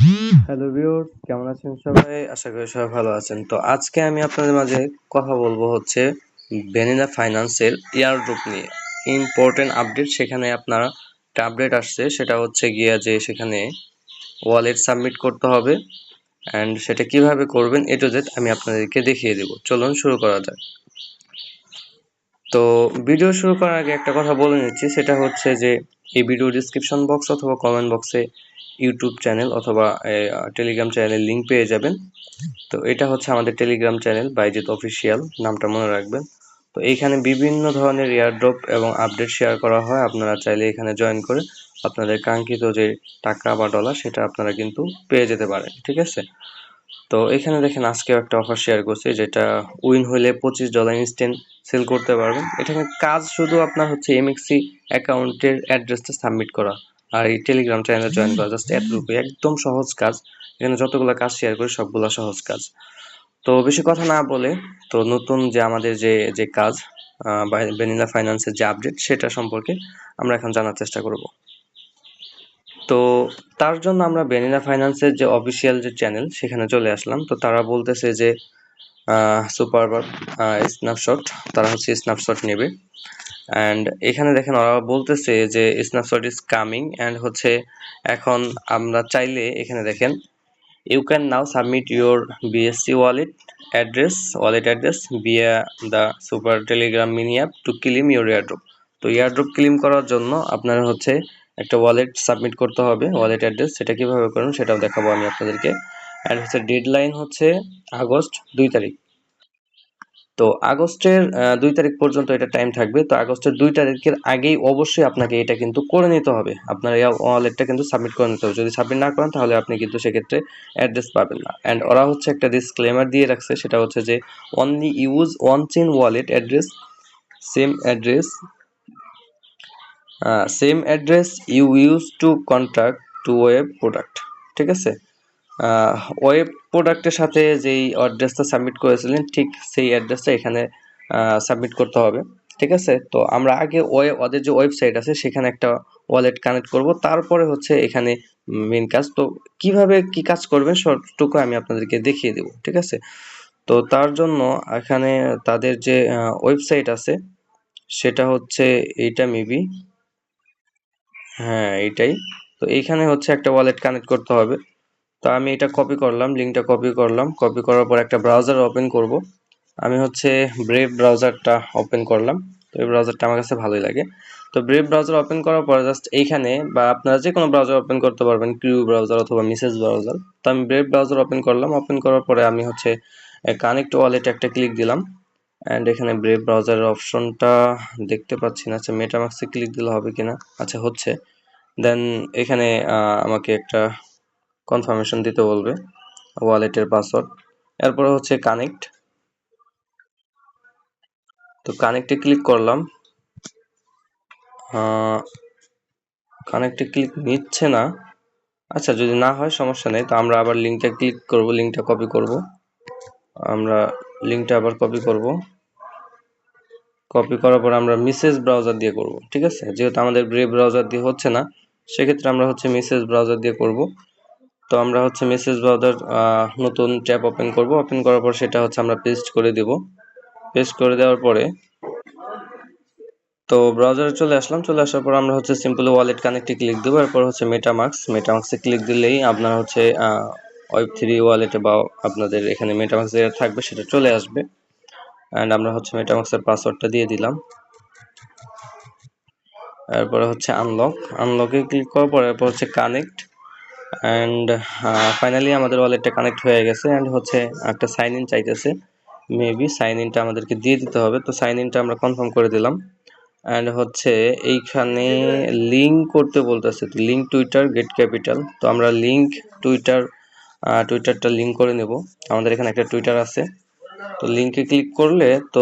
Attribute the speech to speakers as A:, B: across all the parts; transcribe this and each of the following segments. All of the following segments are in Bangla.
A: হ্যালো ভিউয়ার্স, কেমন আছেন সবাই? আশা করি সবাই ভালো আছেন। তো আজকে আমি আপনাদের মাঝে কথা বলবো হচ্ছে ভ্যানিলা ফাইন্যান্সের এয়ারড্রপ নিয়ে। ইম্পর্টেন্ট আপডেট, সেখানে আপনার একটা আপডেট আসছে, সেটা হচ্ছে গিয়া যে সেখানে ওয়ালেট সাবমিট করতে হবে অ্যান্ড সেটা কিভাবে করবেন এ টু জেড আমি আপনাদেরকে দেখিয়ে দেবো। চলুন শুরু করা যাক। তো ভিডিও শুরু করার আগে একটা কথা বলে নিচ্ছি, সেটা হচ্ছে যে এই ভিডিও ডিসক্রিপশন বক্স অথবা কমেন্ট বক্সে ইউটিউব চ্যানেল অথবা টেলিগ্রাম চ্যানেলের লিঙ্ক পেয়ে যাবেন। তো এটা হচ্ছে আমাদের টেলিগ্রাম চ্যানেল বাইজিত অফিসিয়াল, নামটা মনে রাখবেন। তো এইখানে বিভিন্ন ধরনের এয়ারড্রপ এবং আপডেট শেয়ার করা হয়। আপনারা চাইলে এখানে জয়েন করে আপনাদের কাঙ্ক্ষিত যে টাকা বা ডলার সেটা আপনারা কিন্তু পেয়ে যেতে পারেন, ঠিক আছে? তো এখানে দেখেন আজকেও একটা অফার শেয়ার করছি, যেটা উইন হলে $25 ইনস্ট্যান্ট সেল করতে পারবেন। এখানে কাজ শুধু আপনার হচ্ছে এমএক্সি অ্যাকাউন্টের অ্যাড্রেসটা সাবমিট করা আর এই টেলিগ্রাম চ্যানেলে জয়েন করা, জাস্ট এতটুকু, একদম সহজ কাজ। এখানে যতগুলো কাজ শেয়ার করি সবগুলো সহজ কাজ। তো বেশি কথা না বলে, তো নতুন যে আমাদের যে কাজ ভ্যানিলা ফাইন্যান্সের যে আপডেট সেটা সম্পর্কে আমরা এখন জানার চেষ্টা করব। তো তার জন্য আমরা ভ্যানিলা ফাইন্যান্সের যে অফিসিয়াল যে চ্যানেল সেখানে চলে আসলাম। তো তারা বলতেছে যে সুপার স্ন্যাপশট, তারা হচ্ছে স্ন্যাপশট নেবে অ্যান্ড এখানে দেখেন ওরা বলতেছে যে স্ন্যাপশট ইজ কামিং অ্যান্ড হচ্ছে এখন আমরা চাইলে এখানে দেখেন you can now submit your BSC wallet address via the super telegram mini app to claim your airdrop। তো এয়ারড্রপ ক্লেম করার জন্য আপনার হচ্ছে একটা ওয়ালেট সাবমিট করতে হবে, ওয়ালেট অ্যাড্রেস। সেটা কিভাবে করবেন সেটাও দেখাবো আমি আপনাদেরকে। অ্যান্ড হচ্ছে ডেডলাইন হচ্ছে আগস্ট 2 তারিখ। তো আগস্টের 2 তারিখ পর্যন্ত এটা টাইম থাকবে। তো আগস্টের 2 তারিখের আগেই অবশ্যই আপনাকে এটা কিন্তু করে নিতে হবে, আপনার এই ওয়ালেটটা কিন্তু সাবমিট করে নিতে হবে। যদি সাবমিট না করেন তাহলে আপনি কিন্তু সেক্ষেত্রে অ্যাড্রেস পাবেন না। অ্যান্ড ওরা হচ্ছে একটা ডিসক্লেমার দিয়ে রাখছে, সেটা হচ্ছে যে only use one chain wallet address, same address you use to contact to web product, ঠিক আছে? ওয়েব প্রোডাক্টের সাথে যেই অ্যাড্রেসটা সাবমিট করেছিলেন ঠিক সেই অ্যাড্রেসটা এখানে সাবমিট করতে হবে, ঠিক আছে? তো আমরা আগে ওদের যে ওয়েবসাইট আছে সেখানে একটা ওয়ালেট কানেক্ট করব, তারপরে হচ্ছে এখানে মেন কাজ। তো কিভাবে কি কাজ করবেন সবটুকু আমি আপনাদেরকে দেখিয়ে দেব, ঠিক আছে? তো তার জন্য এখানে তাদের যে ওয়েবসাইট আছে সেটা হচ্ছে এইটা মেবি, হ্যাঁ এইটাই। তো এইখানে হচ্ছে একটা ওয়ালেট কানেক্ট করতে হবে। তো আমি এটা কপি করলাম, লিঙ্কটা কপি করলাম, কপি করার পর একটা ব্রাউজার ওপেন করব। আমি হচ্ছে ব্রেভ ব্রাউজারটা ওপেন করলাম। তো এই ব্রাউজারটা আমার কাছে ভালোই লাগে। তো ব্রেভ ব্রাউজার ওপেন করার পরে জাস্ট এইখানে, বা আপনারা যে কোনো ব্রাউজার ওপেন করতে পারবেন, কিউ ব্রাউজার অথবা মিসেস ব্রাউজার। তো আমি ব্রেভ ব্রাউজার ওপেন করলাম, ওপেন করার পরে আমি হচ্ছে কানেক্ট ওয়ালেটে একটা ক্লিক দিলাম অ্যান্ড এখানে ব্রেভ ব্রাউজারের অপশনটা দেখতে পাচ্ছি না। আচ্ছা, মেটামাক্সে ক্লিক দিলে হবে কিনা, আচ্ছা হচ্ছে। দেন এখানে আমাকে একটা কনফার্মেশন দিতে বলবে ওয়ালেটের পাসওয়ার্ড। এরপরে হচ্ছে কানেক্ট। তো কানেক্টে ক্লিক করলাম, কানেক্টে ক্লিক নিচ্ছে না। আচ্ছা, যদি না হয় সমস্যা নেই। তো আমরা আবার লিঙ্কটা ক্লিক করব, লিঙ্কটা কপি করব, আমরা লিঙ্কটা আবার কপি করব। কপি করার পর আমরা মিসেস ব্রাউজার দিয়ে করব, ঠিক আছে? যেহেতু আমাদের ব্রেভ ব্রাউজার দিয়ে হচ্ছে না, সেক্ষেত্রে আমরা হচ্ছে মিসেস ব্রাউজার দিয়ে করব। তো আমরা হচ্ছে মেসেজ ব্রাউজার নতুন ট্যাব ওপেন করব, ওপেন করার পর সেটা হচ্ছে আমরা পেস্ট করে দেব। পেস্ট করে দেওয়ার পরে তো ব্রাউজারে চলে আসলাম, চলে আসার পর আমরা হচ্ছে সিম্পলি ওয়ালেট কানেক্টে ক্লিক দেবো। এরপর হচ্ছে মেটামাক্সে ক্লিক দিলেই আপনার হচ্ছে ওয়েব3 ওয়ালেটে বা আপনাদের এখানে মেটামাক্স যেটা থাকবে সেটা চলে আসবে। অ্যান্ড আমরা হচ্ছে মেটামাক্সের পাসওয়ার্ডটা দিয়ে দিলাম। এরপরে হচ্ছে আনলকে ক্লিক করার পর এরপর হচ্ছে কানেক্ট অ্যান্ড ফাইনালি আমাদের ওয়ালেটটা কানেক্ট হয়ে গেছে। অ্যান্ড হচ্ছে একটা সাইন ইন চাইতেছে, মেবি সাইন ইনটা আমাদেরকে দিয়ে দিতে হবে। তো সাইন ইনটা আমরা কনফার্ম করে দিলাম। অ্যান্ড হচ্ছে এইখানে লিঙ্ক করতে বলতেছে, তো লিঙ্ক টুইটার গেট ক্যাপিটাল। তো আমরা লিঙ্ক টুইটারটা লিঙ্ক করে নেব। আমাদের এখানে একটা টুইটার আছে। তো লিঙ্কে ক্লিক করলে তো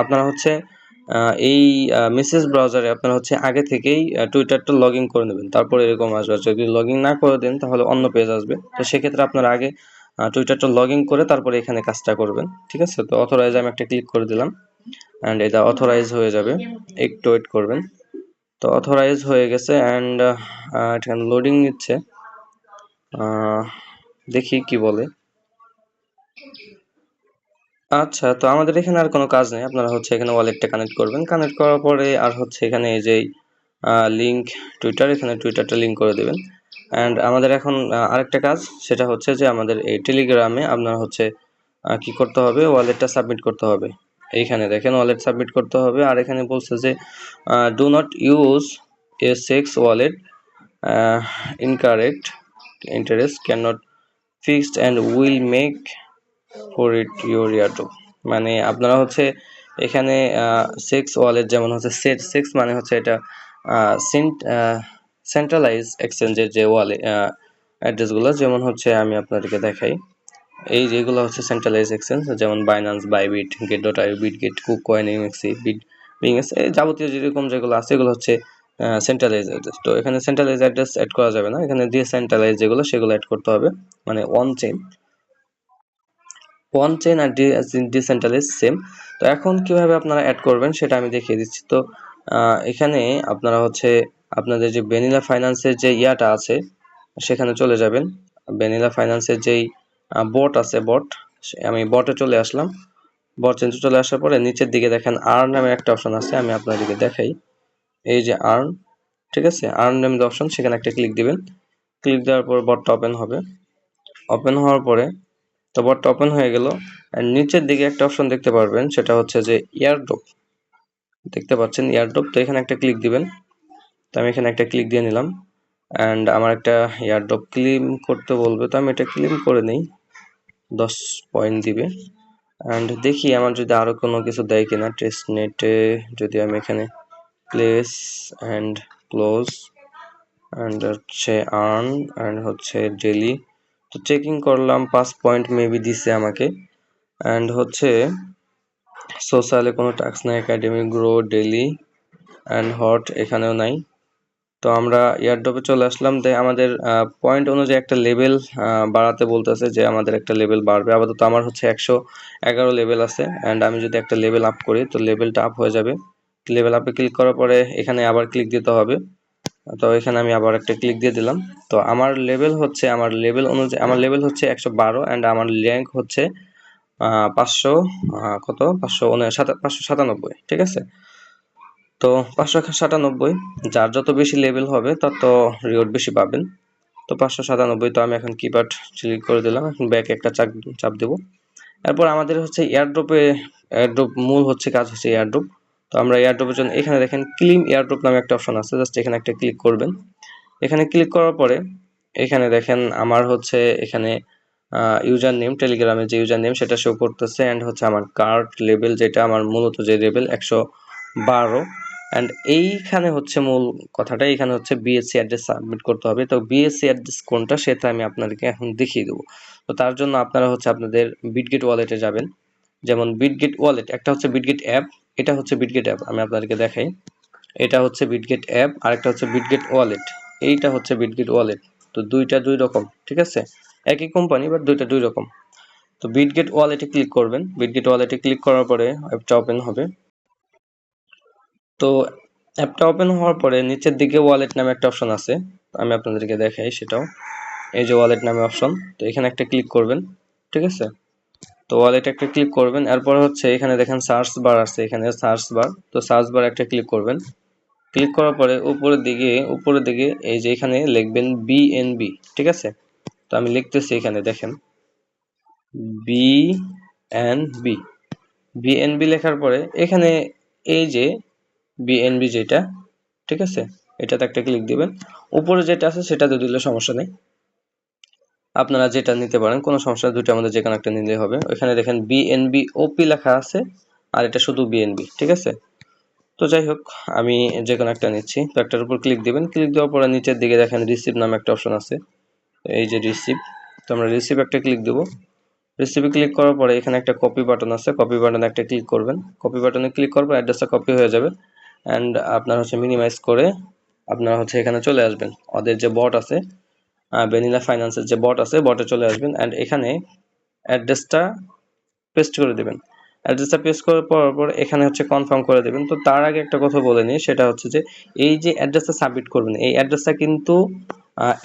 A: আপনারা হচ্ছে এই মেসেজ ব্রাউজারে আপনারা হচ্ছে আগে থেকেই টুইটারটা লগ ইন করে নেবেন, তারপরে এরকম আসবে। যদি লগ ইন না করে দেন তাহলে অন্য পেজ আসবে। তো সেক্ষেত্রে আপনারা আগে টুইটারটা লগ ইন করে তারপরে এখানে কাজটা করবেন, ঠিক আছে? তো অথরাইজ আমি একটা ক্লিক করে দিলাম অ্যান্ড এটা অথরাইজ হয়ে যাবে, একটু ওয়েট করবেন। তো অথরাইজ হয়ে গেছে অ্যান্ড এখানে লোডিং নিচ্ছে। দেখি কি বলে। আচ্ছা, তো আমাদের এখানে আর কোনো কাজ নেই। আপনারা হচ্ছে এখানে ওয়ালেটটা কানেক্ট করবেন। কানেক্ট করার পরে আর হচ্ছে এখানে এই যে লিঙ্ক টুইটার, এখানে টুইটারটা লিঙ্ক করে দেবেন। অ্যান্ড আমাদের এখন আরেকটা কাজ, সেটা হচ্ছে যে আমাদের এই টেলিগ্রামে আপনার হচ্ছে কি করতে হবে, ওয়ালেটটা সাবমিট করতে হবে। এইখানে দেখেন ওয়ালেট সাবমিট করতে হবে। আর এখানে বলছে যে do not use a sex wallet, incorrect interest can not fixed and will make for it your airdrop. মানে আপনারা হচ্ছে এখানে সেক্স ওয়ালেট, যেমন হচ্ছে সেক্স মানে হচ্ছে এটা সেন্ট্রালাইজ এক্সচেঞ্জের যে ওয়ালেট অ্যাড্রেসগুলো, যেমন হচ্ছে আমি আপনাদেরকে দেখাই। এই যেগুলো হচ্ছে সেন্ট্রালাইজ এক্সচেঞ্জ, যেমন বাইন্যান্স, বাইবিট, গেট.আইও, বিটগেট, কুককয়েন, এমএক্সি, বিংএস, এই যাবতীয় যেরকম যেগুলো আছে এগুলো হচ্ছে সেন্ট্রালাইজ অ্যাড্রেস। তো এখানে সেন্ট্রালাইজ অ্যাড্রেস অ্যাড করা যাবে না, এখানে ডিসেন্ট্রালাইজ যেগুলো সেগুলো অ্যাড করতে হবে। মানে ওয়ান চেইন আর ডিসেন্ট্রালাইজ সেম। তো এখন কিভাবে আপনারা অ্যাড করবেন সেটা আমি দেখিয়ে দিচ্ছি। তো এখানে আপনারা হচ্ছে আপনাদের যে ভ্যানিলা ফাইন্যান্সের যে ইয়াটা আছে সেখানে চলে যাবেন। ভ্যানিলা ফাইন্যান্সের যেই বট আছে, আমি বটে চলে আসলাম। বট চেঞ্জে চলে আসার পরে নিচের দিকে দেখেন আর্ন নামে একটা অপশন আছে, আমি আপনাদেরকে দেখাই। এই যে আর্ন, ঠিক আছে, আর্ন নামের অপশন, সেখানে একটা ক্লিক দিবেন। ক্লিক দেওয়ার পর বটটা ওপেন হবে। ওপেন হওয়ার পরে তো বটটা ওপেন হয়ে গেল। আর নিচের দিকে একটা অপশন দেখতে পারবেন, সেটা হচ্ছে যে এয়ারড্রপ, দেখতে পাচ্ছেন এয়ারড্রপ। তো এখানে একটা ক্লিক দিবেন। তো আমি এখানে একটা ক্লিক দিয়ে নিলাম। অ্যান্ড আমার একটা এয়ারড্রপ ক্লেম করতে বলবে, তো আমি এটা ক্লেম করে নিই। 10 পয়েন্ট দিবে। অ্যান্ড দেখি আমার যদি আরো কোনো কিছু দেয় কিনা। টেস্ট নেটে যদি আমি এখানে প্লেস অ্যান্ড ক্লোজ অ্যান্ড হচ্ছে আর্ন অ্যান্ড হচ্ছে ডেলি, তো চেকিং করলাম 5 পয়েন্ট মেবি দিছে আমাকে। অ্যান্ড হচ্ছে সোশ্যালে কোনো টাস্ক নাই, academy, grow, daily and hot এখানেও নাই। তো আমরা এয়ারড্রপে চলে আসলাম। তাই আমাদের পয়েন্ট অনুযায়ী একটা লেভেল বাড়াতে বলতেছে, যে আমাদের একটা লেভেল বাড়বে। আপাতত আমার হচ্ছে 111 লেভেল আছে। অ্যান্ড আমি যদি একটা লেভেল আপ করি তো লেভেলটা আপ হয়ে যাবে। লেভেল আপে ক্লিক করার পরে এখানে আবার ক্লিক দিতে হবে। তো এখানে আমি আবার একটা ক্লিক দিয়ে দিলাম। তো আমার লেভেল অনুযায়ী আমার লেভেল হচ্ছে 112 অ্যান্ড আমার র্যাঙ্ক হচ্ছে 500 কত 597, ঠিক আছে। তো 597, যার যত বেশি লেভেল হবে তত রিওয়ার্ড বেশি পাবেন। তো 597, তো আমি এখন কিপ্যাড সিলেক্ট করে দিলাম। এখন ব্যাক একটা চাপ দেবো। এরপর আমাদের হচ্ছে এয়ারড্রপ মূল হচ্ছে কাজ হচ্ছে এয়ারড্রপ। তো আমরা এয়ারড্রপের জন্য এখানে দেখেন ক্লিম এয়ারড্রপ নামে একটা অপশন আছে, জাস্ট এখানে একটা ক্লিক করবেন। এখানে ক্লিক করার পরে এখানে দেখেন আমার হচ্ছে এখানে ইউজার নেম, টেলিগ্রামে যে ইউজার নেম সেটা শো করতেছে। অ্যান্ড হচ্ছে আমার কার্ড লেভেল, যেটা আমার মূলত যে লেভেল 112। অ্যান্ড এইখানে হচ্ছে মূল কথাটা, এখানে হচ্ছে বিএসসি অ্যাড্রেস সাবমিট করতে হবে। তো বিএসসি অ্যাড্রেস কোনটা সেটা আমি আপনাদেরকে এখন দেখিয়ে দেবো। তো তার জন্য আপনারা হচ্ছে আপনাদের বিটগেট ওয়ালেটে যাবেন। যেমন বিটগেট ওয়ালেট, একটা হচ্ছে বিটগেট অ্যাপ, এটা হচ্ছে বিটগেট অ্যাপ, আমি আপনাদেরকে দেখাই। এটা হচ্ছে বিটগেট অ্যাপ, আরেকটা হচ্ছে বিটগেট ওয়ালেট। এইটা হচ্ছে বিটগেট ওয়ালেট। তো দুইটা দুই রকম, ঠিক আছে, একই কোম্পানি বাট দুইটা দুই রকম। তো বিটগেট ওয়ালেটে ক্লিক করবেন। বিটগেট ওয়ালেটে ক্লিক করার পরে অ্যাপটা ওপেন হবে। তো অ্যাপটা ওপেন হওয়ার পরে নিচের দিকে ওয়ালেট নামে একটা অপশন আছে, আমি আপনাদেরকে দেখাই সেটাও। এই যে ওয়ালেট নামে অপশন, তো এখানে একটা ক্লিক করবেন, ঠিক আছে। তো ওয়ালেট একটা ক্লিক করবেন। এরপর হচ্ছে এখানে দেখেন সার্চ বার আছে, এখানে সার্চ বার, তো সার্চ বার একটা ক্লিক করবেন। ক্লিক করার পরে উপরের দিকে এই যে এখানে লিখবেন বিএনবি, ঠিক আছে। তো আমি লিখতেছি, এখানে দেখেন বিএনবি। বিএনবি লেখার পরে এখানে এই যে বিএনবি যেটা, ঠিক আছে, এটাতে একটা ক্লিক দিবেন। উপরে যেটা আছে সেটাতে দিলে সমস্যা নেই, আপনারা যেটা নিতে পারেন, কোনো সমস্যা, দুটো আমাদের যে কোনো একটা নিলে হবে। ওইখানে দেখেন বিএনবি ওপি লেখা আছে, আর এটা শুধু বিএনবি, ঠিক আছে। তো যাই হোক, আমি যে কোনো একটা নিচ্ছি। তো একটার উপর ক্লিক দিবেন। ক্লিক দেওয়ার পরে নিচের দিকে দেখেন রিসিভ নামে একটা অপশন আছে, এই যে রিসিভ। তো আমরা রিসিভ একটা ক্লিক দেবো। রিসিভে ক্লিক করার পরে এখানে একটা কপি বাটন আছে, কপি বাটনে একটা ক্লিক করবেন। কপি বাটনে ক্লিক করার পর অ্যাড্রেসটা কপি হয়ে যাবে। অ্যান্ড আপনার হচ্ছে মিনিমাইজ করে আপনারা হচ্ছে এখানে চলে আসবেন। ওদের যে বট আছে, ভ্যানিলা ফাইন্যান্সের যে বট আছে, বটে চলে আসবেন। অ্যান্ড এখানে অ্যাড্রেসটা পেস্ট করে দেবেন। অ্যাড্রেসটা পেস্ট করার পর এখানে হচ্ছে কনফার্ম করে দেবেন। তো তার আগে একটা কথা বলে নিই, সেটা হচ্ছে যে এই যে অ্যাড্রেসটা সাবমিট করবেন, এই অ্যাড্রেসটা কিন্তু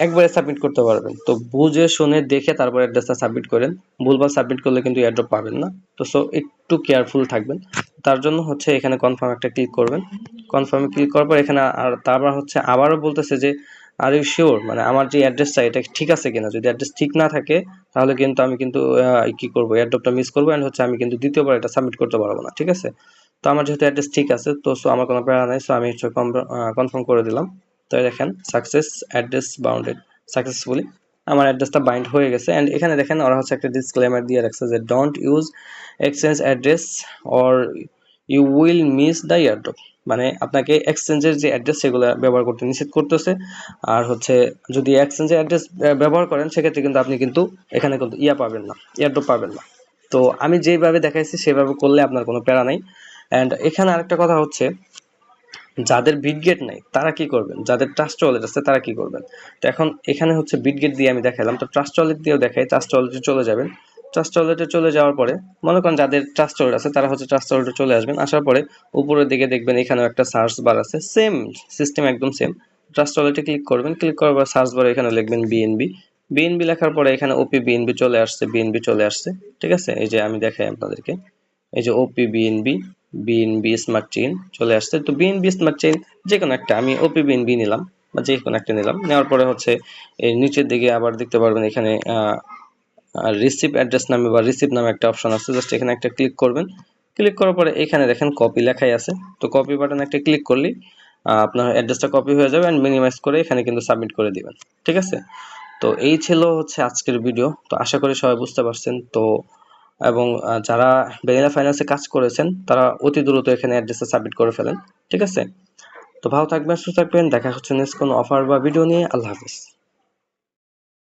A: একবারে সাবমিট করতে পারবেন। তো বুঝে শুনে দেখে তারপর অ্যাড্রেসটা সাবমিট করেন। ভুলভাল সাবমিট করলে কিন্তু এয়ারড্রপ পাবেন না। তো সো একটু কেয়ারফুল থাকবেন। তার জন্য হচ্ছে এখানে কনফার্ম একটা ক্লিক করবেন। কনফার্মে ক্লিক করার পর এখানে আর তারপর হচ্ছে আবারও বলতেছে যে আর ইউ শিওর, মানে আমার যে অ্যাড্রেসটা এটা ঠিক আছে কিনা। যদি অ্যাড্রেস ঠিক না থাকে তাহলে কিন্তু আমি কিন্তু কি করবো, এয়ারড্রপটা মিস করবো, এন্ড হচ্ছে আমি কিন্তু দ্বিতীয়বার এটা সাবমিট করতে পারবো না। ঠিক আছে, তো আমার যেহেতু অ্যাড্রেস ঠিক আছে, তো সো আমার কোনো প্যারা নাই। সো আমি হচ্ছে কনফার্ম করে দিলাম। তো দেখেন সাকসেস অ্যাড্রেস বাউন্ডেড সাকসেসফুলি, আমার অ্যাড্রেসটা বাইন্ড হয়ে গেছে। অ্যান্ড এখানে দেখেন ওরা হচ্ছে একটা ডিসক্লেমার দিয়ে রাখছে যে don't use exchange address or you will miss the airdrop, মানে আপনাকে এক্সচেঞ্জের যে অ্যাড্রেস সেগুলো ব্যবহার করতে নিষেধ করতেছে। আর হচ্ছে যদি এক্সচেঞ্জের অ্যাড্রেস ব্যবহার করেন সেক্ষেত্রে কিন্তু আপনি কিন্তু এখানে কিন্তু পাবেন না, এয়ারড্রপ পাবেন না। তো আমি যেভাবে দেখাইছি সেভাবে করলে আপনার কোনো প্যারা নাই। অ্যান্ড এখানে আরেকটা কথা হচ্ছে, যাদের বিটগেট নাই তারা কি করবেন, যাদের ট্রাস্ট ওয়ালেট আছে তারা কি করবেন। তো এখন এখানে হচ্ছে বিটগেট দিয়ে আমি দেখালাম, তো ট্রাস্ট ওয়ালেট দিয়েও দেখাই। ট্রাস্ট ওয়ালেটে চলে যাবেন। ট্রাস্ট ওয়ালেটে চলে যাওয়ার পরে মনে করেন যাদের ট্রাস্ট ওয়ালেট আছে তারা হচ্ছে ট্রাস্ট ওয়ালেটে চলে আসবেন। আসার পরে উপরের দিকে দেখবেন এখানেও একটা সার্চ বার আছে, সেম সিস্টেম একদম সেম। ট্রাস্ট ওয়ালেটে ক্লিক করবেন। ক্লিক করার পর সার্চ বারে এখানে লিখবেন বিএনবি। বিএনবি লেখার পরে এখানে ওপি বিএনবি চলে আসছে, বিএনবি চলে আসছে। ঠিক আছে, এই যে আমি দেখাই আপনাদেরকে, এই যে ওপি বিএনবি, বিএনবি স্মার্ট চেইন চলে আসছে। তো বিএনবি স্মার্ট চেইন যে কোনো একটা, আমি ওপি বিএনবি নিলাম বা যে কোনো একটা নিলাম। নেওয়ার পরে হচ্ছে এই নিচের দিকে আবার দেখতে পারবেন এখানে রিসিভ অ্যাড্রেস নামে বা রিসিভ নামে একটা অপশন আছে, জাস্ট এখানে একটা ক্লিক করবেন। ক্লিক করার পরে এখানে দেখেন কপি লেখাই আছে, তো কপি বাটনে একটা ক্লিক করলেই আপনার অ্যাড্রেসটা কপি হয়ে যাবে। অ্যান্ড মিনিমাইজ করে এখানে কিন্তু সাবমিট করে দিবেন। ঠিক আছে, তো এই ছিল হচ্ছে আজকের ভিডিও। তো আশা করি সবাই বুঝতে পারছেন। তো এবং যারা ভ্যানিলা ফাইন্যান্সে কাজ করেছেন তারা অতি দ্রুত এখানে অ্যাড্রেসটা সাবমিট করে ফেলেন। ঠিক আছে, তো ভালো থাকবেন, সুস্থ থাকবেন। দেখা হচ্ছে নেক্সট কোনো অফার বা ভিডিও নিয়ে। আল্লাহ হাফেজ।